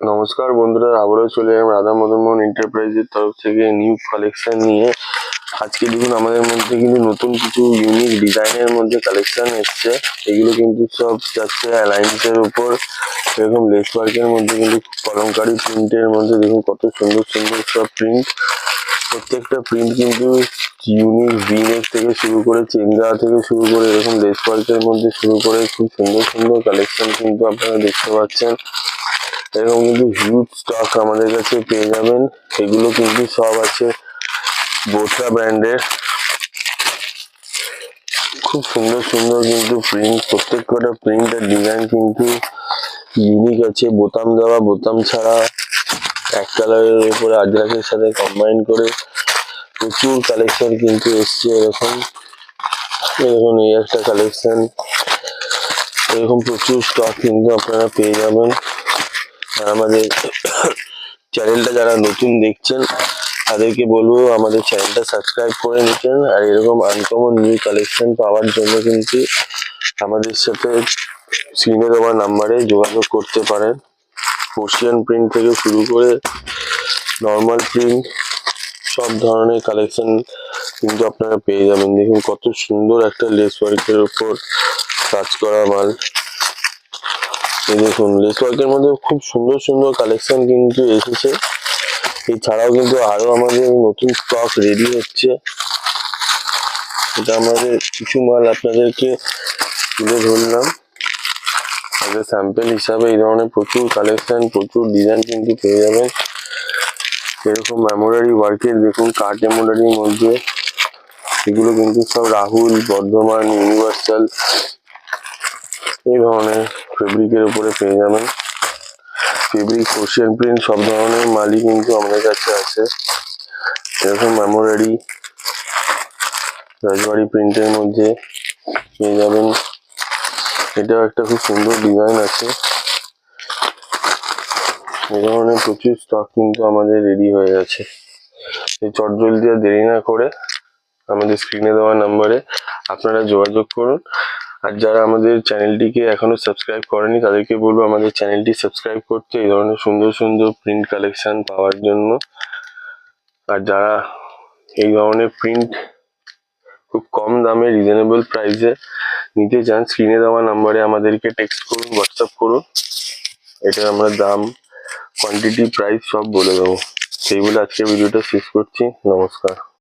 নমস্কার বন্ধুরা, আবারও চলে এলাম রাধা মদন মোহন এন্টারপ্রাইজের তরফ থেকে নিউ কালেকশন নিয়ে। আজকে দেখুন আমাদের মধ্যে কিন্তু নতুন কিছু ইউনিক ডিজাইনের মধ্যে কালেকশন এসছে। এগুলো কিন্তু সব যাচ্ছে অ্যালায়েন্সের উপর, এরকম লেস ওয়ার্কের মধ্যে কিন্তু কলমকারি প্রিন্টের মধ্যে দেখুন কত সুন্দর সুন্দর সব প্রিন্ট। প্রত্যেকটা প্রিন্ট কিন্তু ইউনিক ভিনেক থেকে শুরু করে চেন দেওয়া থেকে শুরু করে এরকম লেস ওয়ার্কের মধ্যে শুরু করে খুব সুন্দর সুন্দর কালেকশন কিন্তু আপনারা দেখতে পাচ্ছেন। এরকম কিন্তু হিউজ স্টক আমাদের কাছে পেয়ে যাবেন। এগুলো কিন্তু সব আছে বোথরা ব্র্যান্ডের। খুব সুন্দর সুন্দর কিন্তু প্রিন্ট, প্রত্যেক কটা প্রিন্ট আর ডিজাইন কিন্তু ইউনিক আছে। বোতাম দেওয়া, বোতাম ছাড়া, এক কালারের উপরে আজরাকের সাথে কম্বাইন করে প্রচুর কালেকশন কিন্তু এসছে। এরকম এই একটা কালেকশন, এরকম প্রচুর স্টক কিন্তু আপনারা পেয়ে যাবেন। আর আমাদের চ্যানেলটা যারা নতুন দেখছেন তাদেরকে বলবো আমাদের চ্যানেলটা সাবস্ক্রাইব করে নিতেন। আর এরকম আনকমন নিউ কালেকশন পাওয়ার জন্য কিন্তু আমাদের সাথে স্ক্রিনে দেওয়া নাম্বারে যোগাযোগ করতে পারেন। কোশ্চেন প্রিন্ট থেকে শুরু করে নর্মাল প্রিন্ট সব ধরনের কালেকশন কিন্তু আপনারা পেয়ে যাবেন। দেখুন কত সুন্দর একটা লেস ওয়ার্কের উপর কাজ করা মাল। এই দেখুন লেস ওয়ার্কের মধ্যে খুব সুন্দর সুন্দর কালেকশন কিন্তু এসেছে। এছাড়াও কিন্তু আরো আমাদের নতুন স্টক রেডি হচ্ছে। এটা আমাদের কিছু মাল আপনাদেরকে তুলে ধরলাম আমাদের স্যাম্পল হিসাবে। এই ধরনের প্রচুর কালেকশন, প্রচুর ডিজাইন কিন্তু পেয়ে যাবেন। এরকম এমব্রয়ডারি ওয়ার্কের দেখুন কাট এমব্রয়ডারির মধ্যে, এগুলো কিন্তু সব রাহুল, বর্ধমান, ইউনিভার্সাল এই ধরনের ফেব্রিকের উপরে পেয়ে যাবেন। ফেব্রিক, কোশ্চেন প্রিন্ট সব ধরনের মালই কিন্তু আমাদের কাছে আছে। এরকম এমব্রয়ডারি রাজবাড়ি প্রিন্টের মধ্যে পেয়ে যাবেন। এটাও একটা খুব সুন্দর ডিজাইন আছে। এই ধরনের প্রচুর স্টক কিন্তু আমাদের রেডি হয়ে গেছে। এই চটজলদি আর দেরি না করে আমাদের স্ক্রিনে দেওয়া নাম্বারে আপনারা যোগাযোগ করুন। আর যারা আমাদের চ্যানেলটিকে এখনো সাবস্ক্রাইব করেনি তাদেরকে বলবো আমাদের চ্যানেলটি সাবস্ক্রাইব করতে, এই ধরনের সুন্দর সুন্দর প্রিন্ট কালেকশন পাওয়ার জন্য। আর যারা এই ধরনের প্রিন্ট খুব কম দামে রিজনেবল প্রাইসে নিতে চান, স্ক্রিনে দেওয়া নাম্বারে আমাদেরকে টেক্সট করুন, হোয়াটসঅ্যাপ করুন। এটার আমরা দাম, কোয়ান্টিটি, প্রাইস সব বলে দেবো। সেই বলে আজকে ভিডিওটা শেষ করছি। নমস্কার।